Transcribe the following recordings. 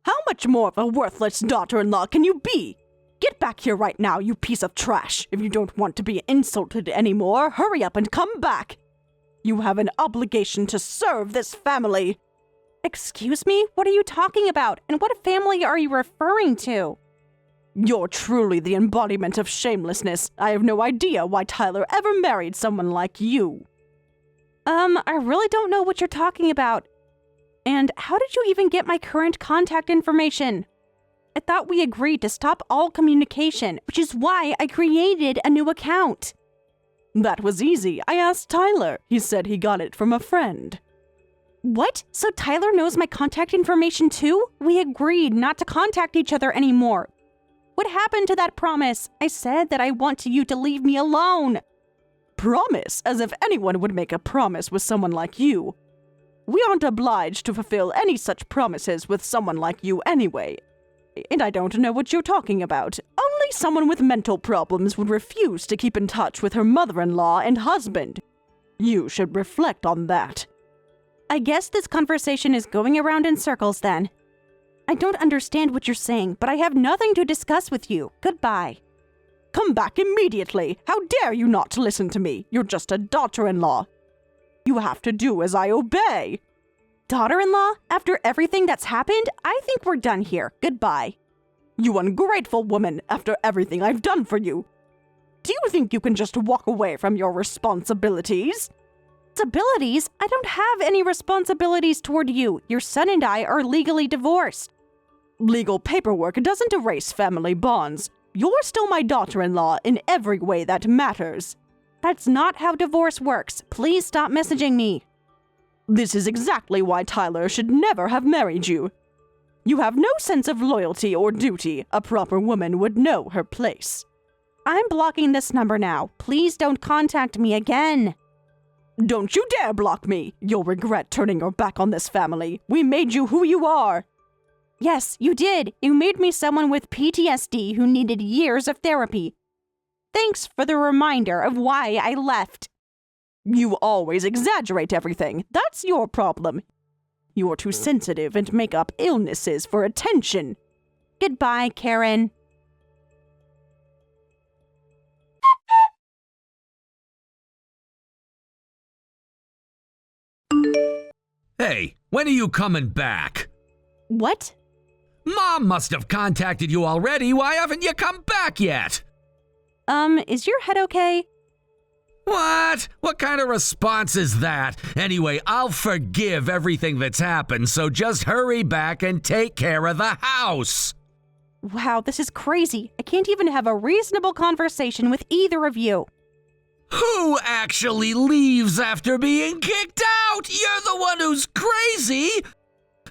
How much more of a worthless daughter-in-law can you be? Get back here right now, you piece of trash. If you don't want to be insulted anymore, hurry up and come back. You have an obligation to serve this family. Excuse me? What are you talking about? And what family are you referring to? You're truly the embodiment of shamelessness. I have no idea why Tyler ever married someone like you. I really don't know what you're talking about. And how did you even get my current contact information? I thought we agreed to stop all communication, which is why I created a new account. That was easy. I asked Tyler. He said he got it from a friend. What? So Tyler knows my contact information too? We agreed not to contact each other anymore. What happened to that promise? I said that I want you to leave me alone. Promise? As if anyone would make a promise with someone like you. We aren't obliged to fulfill any such promises with someone like you anyway. And I don't know what you're talking about. Only someone with mental problems would refuse to keep in touch with her mother-in-law and husband. You should reflect on that. I guess this conversation is going around in circles then. I don't understand what you're saying, but I have nothing to discuss with you. Goodbye. Come back immediately. How dare you not listen to me? You're just a daughter-in-law. You have to do as I obey. Daughter-in-law? After everything that's happened, I think we're done here. Goodbye. You ungrateful woman, after everything I've done for you. Do you think you can just walk away from your responsibilities? Responsibilities? I don't have any responsibilities toward you. Your son and I are legally divorced. Legal paperwork doesn't erase family bonds. You're still my daughter-in-law in every way that matters. That's not how divorce works. Please stop messaging me. This is exactly why Tyler should never have married you. You have no sense of loyalty or duty. A proper woman would know her place. I'm blocking this number now. Please don't contact me again. Don't you dare block me. You'll regret turning your back on this family. We made you who you are. Yes, you did. You made me someone with PTSD who needed years of therapy. Thanks for the reminder of why I left. You always exaggerate everything. That's your problem. You're too sensitive and make up illnesses for attention. Goodbye, Karen. Hey, when are you coming back? What? Mom must have contacted you already. Why haven't you come back yet? Is your head okay? What? What kind of response is that? Anyway, I'll forgive everything that's happened, so just hurry back and take care of the house. Wow, this is crazy. I can't even have a reasonable conversation with either of you. Who actually leaves after being kicked out? You're the one who's crazy.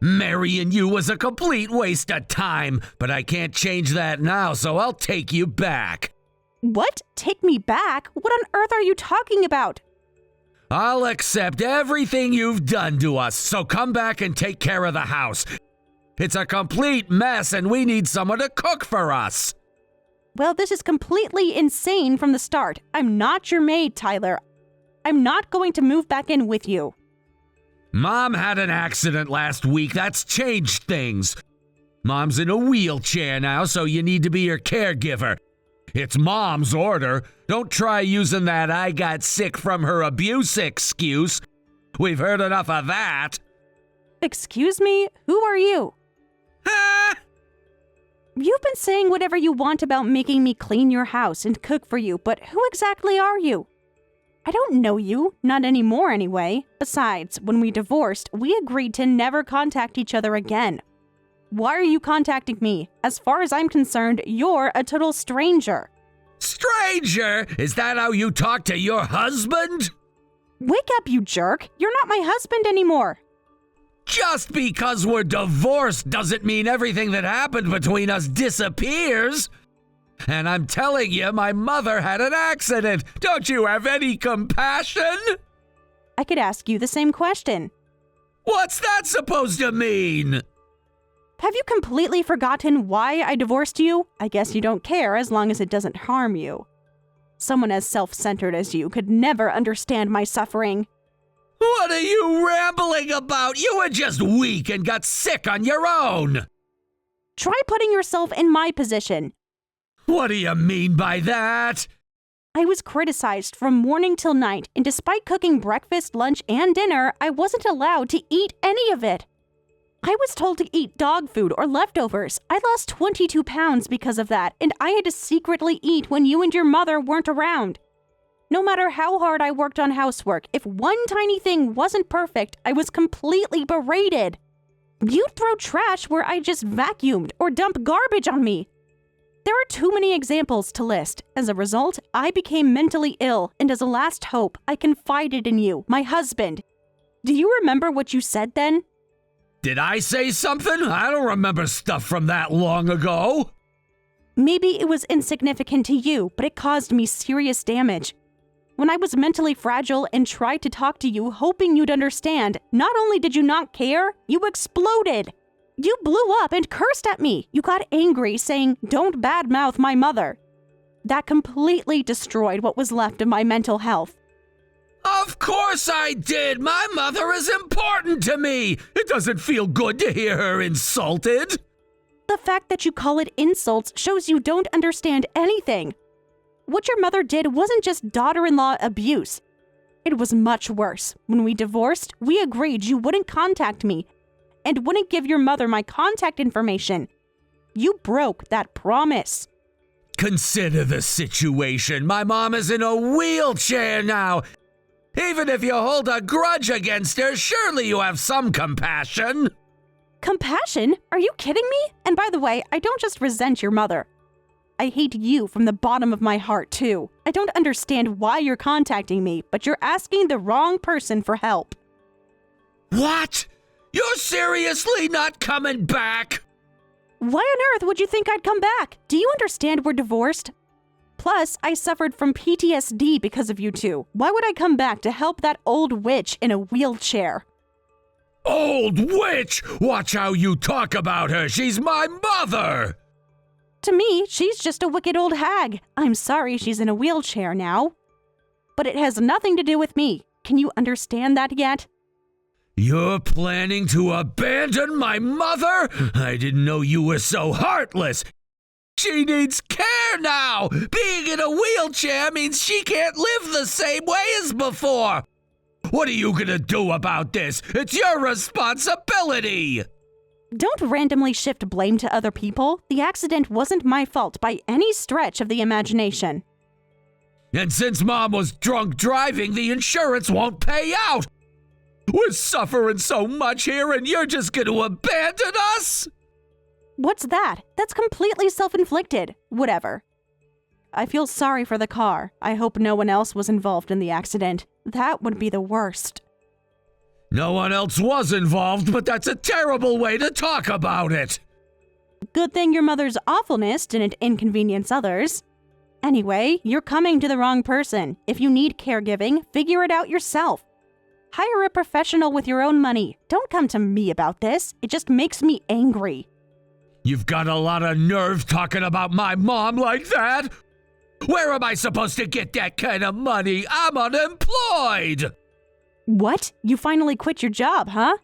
Marrying you was a complete waste of time, but I can't change that now, so I'll take you back. What? Take me back? What on earth are you talking about? I'll accept everything you've done to us, so come back and take care of the house. It's a complete mess and we need someone to cook for us. Well, this is completely insane from the start. I'm not your maid, Tyler. I'm not going to move back in with you. Mom had an accident last week. That's changed things. Mom's in a wheelchair now, so you need to be her caregiver. It's Mom's order. Don't try using that I got sick from her abuse excuse. We've heard enough of that. Excuse me? Who are you? Huh? You've been saying whatever you want about making me clean your house and cook for you, but who exactly are you? I don't know you, not anymore anyway. Besides, when we divorced, we agreed to never contact each other again. Why are you contacting me? As far as I'm concerned, you're a total stranger. Stranger? Is that how you talk to your husband? Wake up, you jerk! You're not my husband anymore! Just because we're divorced doesn't mean everything that happened between us disappears. And I'm telling you, my mother had an accident. Don't you have any compassion? I could ask you the same question. What's that supposed to mean? Have you completely forgotten why I divorced you? I guess you don't care as long as it doesn't harm you. Someone as self-centered as you could never understand my suffering. What are you rambling about? You were just weak and got sick on your own. Try putting yourself in my position. What do you mean by that? I was criticized from morning till night, and despite cooking breakfast, lunch, and dinner, I wasn't allowed to eat any of it. I was told to eat dog food or leftovers. I lost 22 pounds because of that, and I had to secretly eat when you and your mother weren't around. No matter how hard I worked on housework, if one tiny thing wasn't perfect, I was completely berated. You'd throw trash where I just vacuumed or dump garbage on me. There are too many examples to list. As a result, I became mentally ill, and as a last hope, I confided in you, my husband. Do you remember what you said then? Did I say something? I don't remember stuff from that long ago. Maybe it was insignificant to you, but it caused me serious damage. When I was mentally fragile and tried to talk to you hoping you'd understand, not only did you not care, you exploded. You blew up and cursed at me. You got angry, saying, "Don't badmouth my mother." That completely destroyed what was left of my mental health. Of course I did. My mother is important to me. It doesn't feel good to hear her insulted. The fact that you call it insults shows you don't understand anything. What your mother did wasn't just daughter-in-law abuse. It was much worse. When we divorced, we agreed you wouldn't contact me and wouldn't give your mother my contact information. You broke that promise. Consider the situation. My mom is in a wheelchair now. Even if you hold a grudge against her, surely you have some compassion. Compassion? Are you kidding me? And by the way, I don't just resent your mother. I hate you from the bottom of my heart, too. I don't understand why you're contacting me, but you're asking the wrong person for help. What? You're seriously not coming back? Why on earth would you think I'd come back? Do you understand we're divorced? Plus, I suffered from PTSD because of you two. Why would I come back to help that old witch in a wheelchair? Old witch! Watch how you talk about her. She's my mother! To me, she's just a wicked old hag. I'm sorry she's in a wheelchair now. But it has nothing to do with me. Can you understand that yet? You're planning to abandon my mother? I didn't know you were so heartless. She needs care now. Being in a wheelchair means she can't live the same way as before. What are you gonna do about this? It's your responsibility. Don't randomly shift blame to other people. The accident wasn't my fault by any stretch of the imagination. And since Mom was drunk driving, the insurance won't pay out. We're suffering so much here and you're just gonna abandon us? What's that? That's completely self-inflicted. Whatever. I feel sorry for the car. I hope no one else was involved in the accident. That would be the worst. No one else was involved, but that's a terrible way to talk about it. Good thing your mother's awfulness didn't inconvenience others. Anyway, you're coming to the wrong person. If you need caregiving, figure it out yourself. Hire a professional with your own money. Don't come to me about this. It just makes me angry. You've got a lot of nerve talking about my mom like that. Where am I supposed to get that kind of money? I'm unemployed. What? You finally quit your job, huh?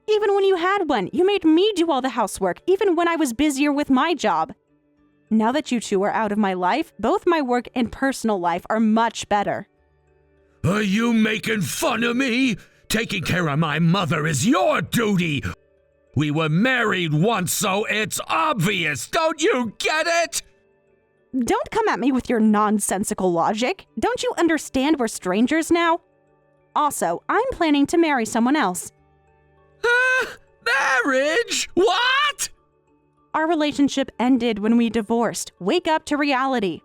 Even when you had one, you made me do all the housework, even when I was busier with my job. Now that you two are out of my life, both my work and personal life are much better. Are you making fun of me? Taking care of my mother is your duty. We were married once, so it's obvious. Don't you get it? Don't come at me with your nonsensical logic. Don't you understand we're strangers now? Also, I'm planning to marry someone else. Marriage? What? Our relationship ended when we divorced. Wake up to reality.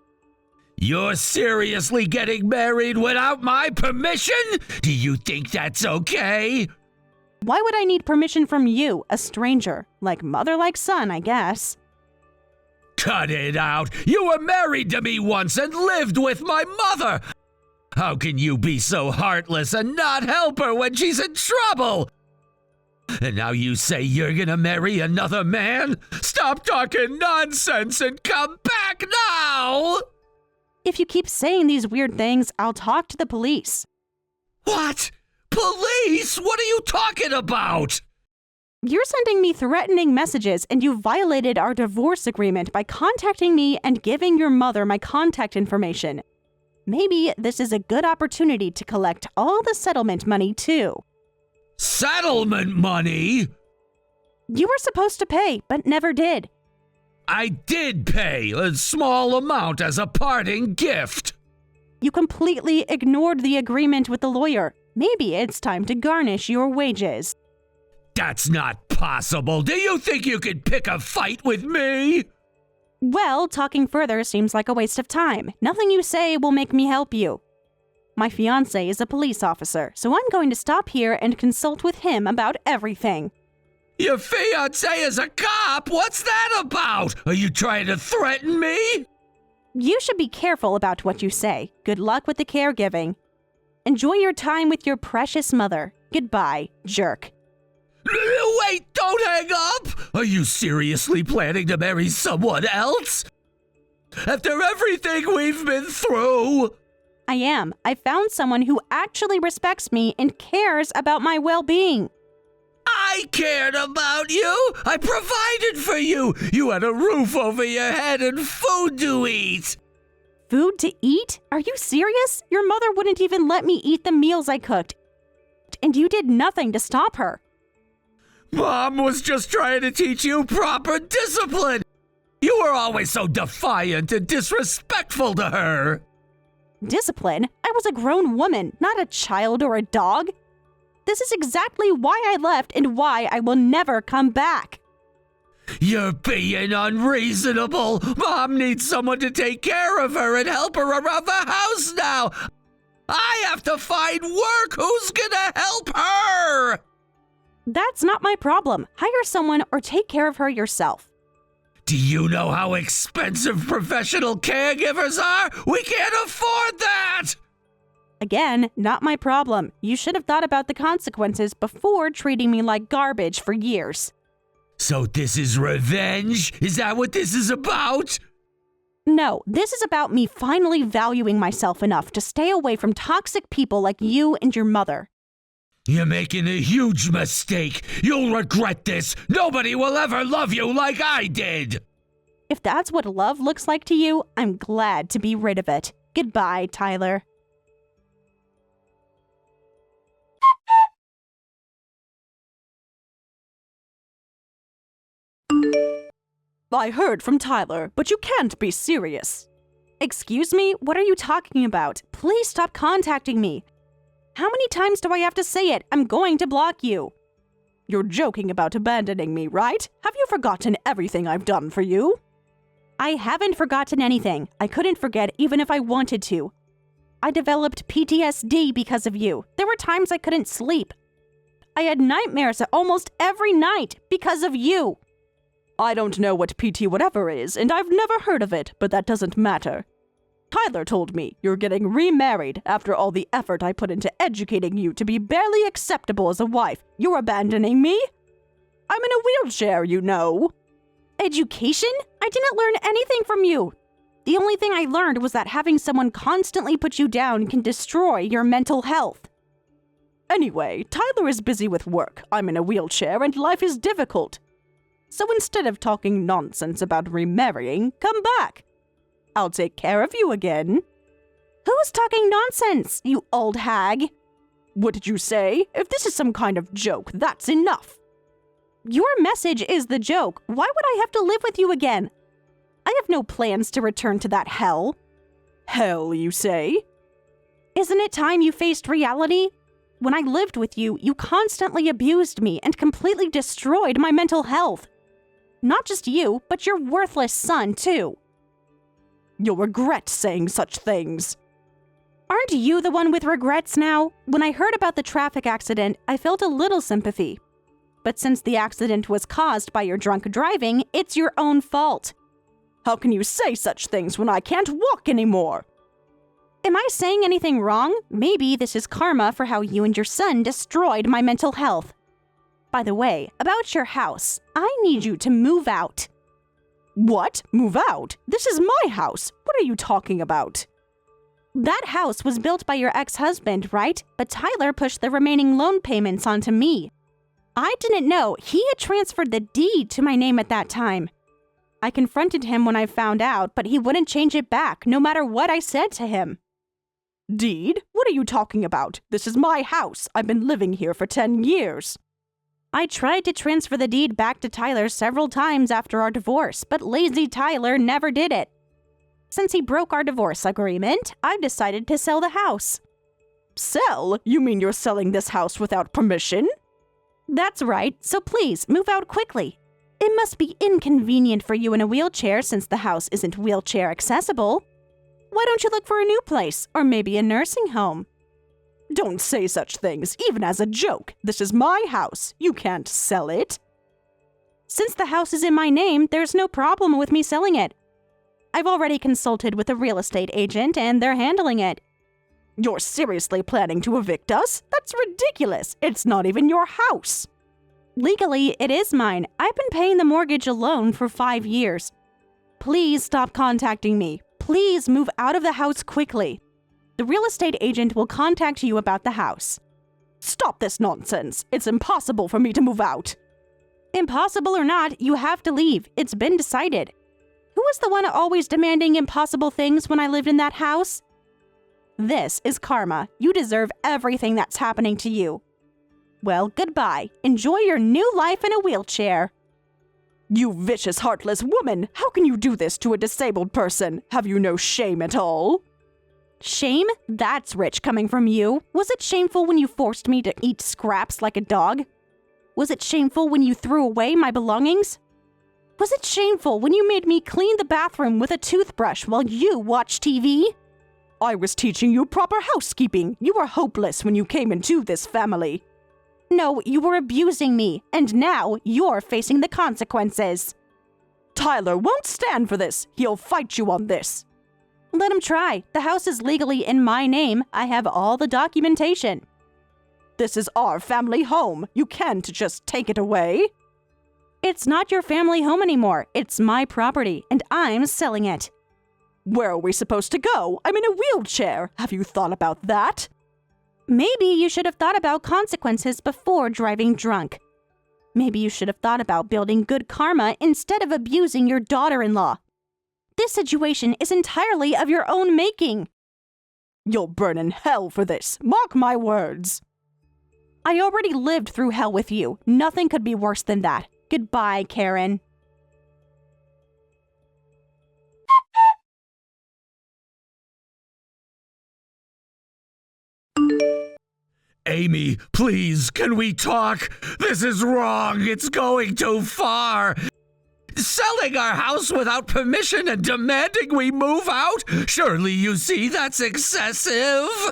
You're seriously getting married without my permission? Do you think that's okay? Why would I need permission from you, a stranger? Like mother, like son, I guess. Cut it out. You were married to me once and lived with my mother. How can you be so heartless and not help her when she's in trouble? And now you say you're gonna marry another man? Stop talking nonsense and come back now! If you keep saying these weird things, I'll talk to the police. What? Police? What are you talking about? You're sending me threatening messages, and you violated our divorce agreement by contacting me and giving your mother my contact information. Maybe this is a good opportunity to collect all the settlement money, too. Settlement money? You were supposed to pay, but never did. I did pay a small amount as a parting gift. You completely ignored the agreement with the lawyer. Maybe it's time to garnish your wages. That's not possible. Do you think you could pick a fight with me? Well, talking further seems like a waste of time. Nothing you say will make me help you. My fiancé is a police officer, so I'm going to stop here and consult with him about everything. Your fiancé is a cop? What's that about? Are you trying to threaten me? You should be careful about what you say. Good luck with the caregiving. Enjoy your time with your precious mother. Goodbye, jerk. Wait, don't hang up! Are you seriously planning to marry someone else? After everything we've been through? I am. I found someone who actually respects me and cares about my well-being. I cared about you! I provided for you! You had a roof over your head and food to eat! Food to eat? Are you serious? Your mother wouldn't even let me eat the meals I cooked. And you did nothing to stop her. Mom was just trying to teach you proper discipline! You were always so defiant and disrespectful to her! Discipline? I was a grown woman, not a child or a dog. This is exactly why I left and why I will never come back. You're being unreasonable! Mom needs someone to take care of her and help her around the house now! I have to find work! Who's gonna help her? That's not my problem. Hire someone or take care of her yourself. Do you know how expensive professional caregivers are? We can't afford that! Again, not my problem. You should have thought about the consequences before treating me like garbage for years. So this is revenge? Is that what this is about? No, this is about me finally valuing myself enough to stay away from toxic people like you and your mother. You're making a huge mistake. You'll regret this. Nobody will ever love you like I did. If that's what love looks like to you, I'm glad to be rid of it. Goodbye, Tyler. I heard from Tyler, but you can't be serious. Excuse me? What are you talking about? Please stop contacting me. How many times do I have to say it? I'm going to block you. You're joking about abandoning me, right? Have you forgotten everything I've done for you? I haven't forgotten anything. I couldn't forget even if I wanted to. I developed PTSD because of you. There were times I couldn't sleep. I had nightmares almost every night because of you. I don't know what PT whatever is, and I've never heard of it, but that doesn't matter. Tyler told me you're getting remarried after all the effort I put into educating you to be barely acceptable as a wife. You're abandoning me? I'm in a wheelchair, you know. Education? I didn't learn anything from you. The only thing I learned was that having someone constantly put you down can destroy your mental health. Anyway, Tyler is busy with work. I'm in a wheelchair and life is difficult. So instead of talking nonsense about remarrying, come back. I'll take care of you again. Who's talking nonsense, you old hag? What did you say? If this is some kind of joke, that's enough. Your message is the joke. Why would I have to live with you again? I have no plans to return to that hell. Hell, you say? Isn't it time you faced reality? When I lived with you, you constantly abused me and completely destroyed my mental health. Not just you, but your worthless son, too. You'll regret saying such things. Aren't you the one with regrets now? When I heard about the traffic accident, I felt a little sympathy. But since the accident was caused by your drunk driving, it's your own fault. How can you say such things when I can't walk anymore? Am I saying anything wrong? Maybe this is karma for how you and your son destroyed my mental health. By the way, about your house, I need you to move out. What? Move out? This is my house. What are you talking about? That house was built by your ex-husband, right? But Tyler pushed the remaining loan payments onto me. I didn't know he had transferred the deed to my name at that time. I confronted him when I found out, but he wouldn't change it back, no matter what I said to him. Deed? What are you talking about? This is my house. I've been living here for 10 years. I tried to transfer the deed back to Tyler several times after our divorce, but lazy Tyler never did it. Since he broke our divorce agreement, I've decided to sell the house. Sell? You mean you're selling this house without permission? That's right, so please move out quickly. It must be inconvenient for you in a wheelchair since the house isn't wheelchair accessible. Why don't you look for a new place, or maybe a nursing home? Don't say such things, even as a joke. This is my house. You can't sell it. Since the house is in my name, there's no problem with me selling it. I've already consulted with a real estate agent and they're handling it. You're seriously planning to evict us? That's ridiculous. It's not even your house. Legally, it is mine. I've been paying the mortgage alone for 5 years. Please stop contacting me. Please move out of the house quickly. The real estate agent will contact you about the house. Stop this nonsense. It's impossible for me to move out. Impossible or not, you have to leave. It's been decided. Who was the one always demanding impossible things when I lived in that house? This is karma. You deserve everything that's happening to you. Well, goodbye. Enjoy your new life in a wheelchair. You vicious, heartless woman! How can you do this to a disabled person? Have you no shame at all? Shame? That's rich coming from you. Was it shameful when you forced me to eat scraps like a dog? Was it shameful when you threw away my belongings? Was it shameful when you made me clean the bathroom with a toothbrush while you watched TV? I was teaching you proper housekeeping. You were hopeless when you came into this family. No, you were abusing me, and now you're facing the consequences. Tyler won't stand for this. He'll fight you on this. Let him try. The house is legally in my name. I have all the documentation. This is our family home. You can't just take it away. It's not your family home anymore. It's my property, and I'm selling it. Where are we supposed to go? I'm in a wheelchair. Have you thought about that? Maybe you should have thought about consequences before driving drunk. Maybe you should have thought about building good karma instead of abusing your daughter-in-law. This situation is entirely of your own making. You'll burn in hell for this. Mark my words. I already lived through hell with you. Nothing could be worse than that. Goodbye, Karen. Amy, please, can we talk? This is wrong. It's going too far. Selling our house without permission and demanding we move out? Surely you see that's excessive.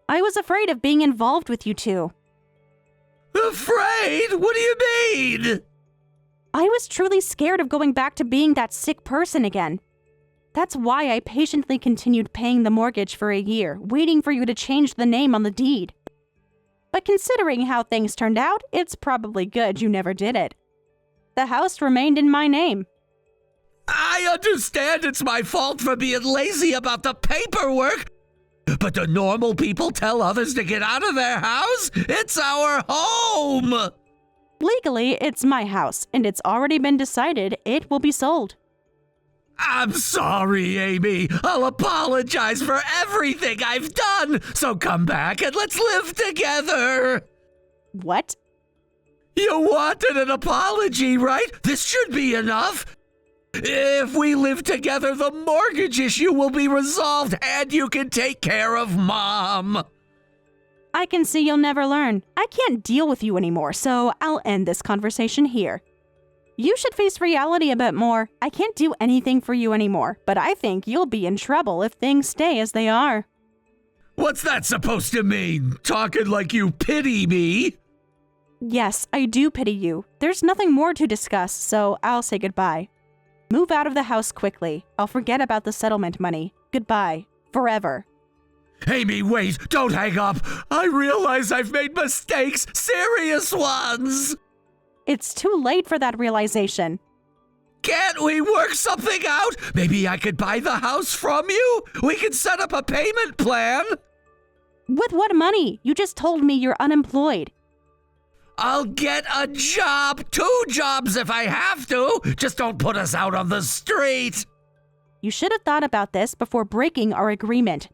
I was afraid of being involved with you two. Afraid? What do you mean? I was truly scared of going back to being that sick person again. That's why I patiently continued paying the mortgage for a year, waiting for you to change the name on the deed. But considering how things turned out, it's probably good you never did it. The house remained in my name. I understand it's my fault for being lazy about the paperwork, but do normal people tell others to get out of their house? It's our home! Legally, it's my house, and it's already been decided it will be sold. I'm sorry, Amy. I'll apologize for everything I've done, so come back and let's live together. What? You wanted an apology, right? This should be enough. If we live together, the mortgage issue will be resolved and you can take care of Mom. I can see you'll never learn. I can't deal with you anymore, so I'll end this conversation here. You should face reality a bit more. I can't do anything for you anymore, but I think you'll be in trouble if things stay as they are. What's that supposed to mean? Talking like you pity me? Yes, I do pity you. There's nothing more to discuss, so I'll say goodbye. Move out of the house quickly. I'll forget about the settlement money. Goodbye. Forever. Amy, wait, don't hang up. I realize I've made mistakes, serious ones. It's too late for that realization. Can't we work something out? Maybe I could buy the house from you? We could set up a payment plan. With what money? You just told me you're unemployed. I'll get a job, 2 jobs if I have to. Just don't put us out on the street. You should have thought about this before breaking our agreement.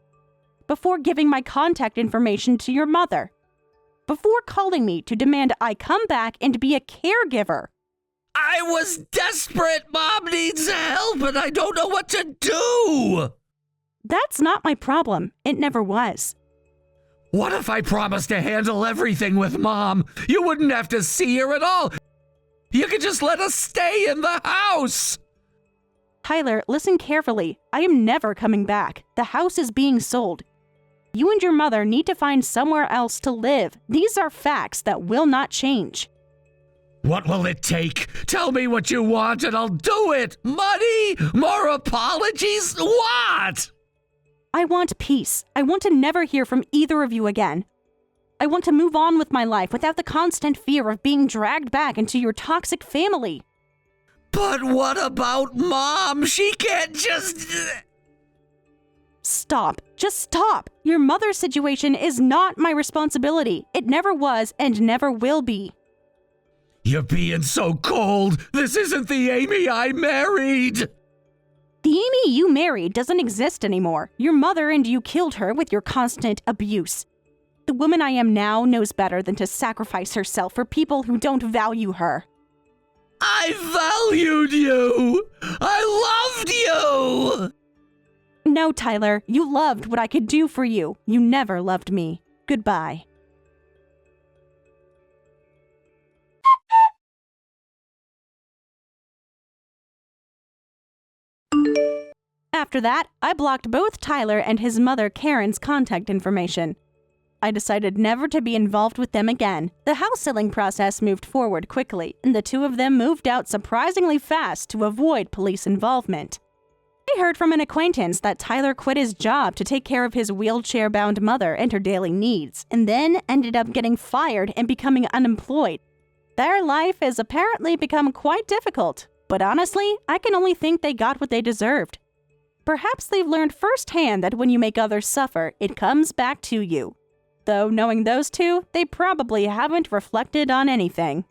Before giving my contact information to your mother. Before calling me to demand I come back and be a caregiver. I was desperate. Mom needs help and I don't know what to do. That's not my problem. It never was. What if I promised to handle everything with Mom? You wouldn't have to see her at all. You could just let us stay in the house. Tyler, listen carefully. I am never coming back. The house is being sold. You and your mother need to find somewhere else to live. These are facts that will not change. What will it take? Tell me what you want and I'll do it. Money? More apologies? What? I want peace. I want to never hear from either of you again. I want to move on with my life without the constant fear of being dragged back into your toxic family. But what about Mom? She can't just... Stop. Just stop. Your mother's situation is not my responsibility. It never was and never will be. You're being so cold. This isn't the Amy I married. The Amy you married doesn't exist anymore. Your mother and you killed her with your constant abuse. The woman I am now knows better than to sacrifice herself for people who don't value her. I valued you. I loved you. No, Tyler, you loved what I could do for you. You never loved me. Goodbye. After that, I blocked both Tyler and his mother Karen's contact information. I decided never to be involved with them again. The house selling process moved forward quickly, and the two of them moved out surprisingly fast to avoid police involvement. I heard from an acquaintance that Tyler quit his job to take care of his wheelchair-bound mother and her daily needs, and then ended up getting fired and becoming unemployed. Their life has apparently become quite difficult, but honestly, I can only think they got what they deserved. Perhaps they've learned firsthand that when you make others suffer, it comes back to you. Though knowing those two, they probably haven't reflected on anything.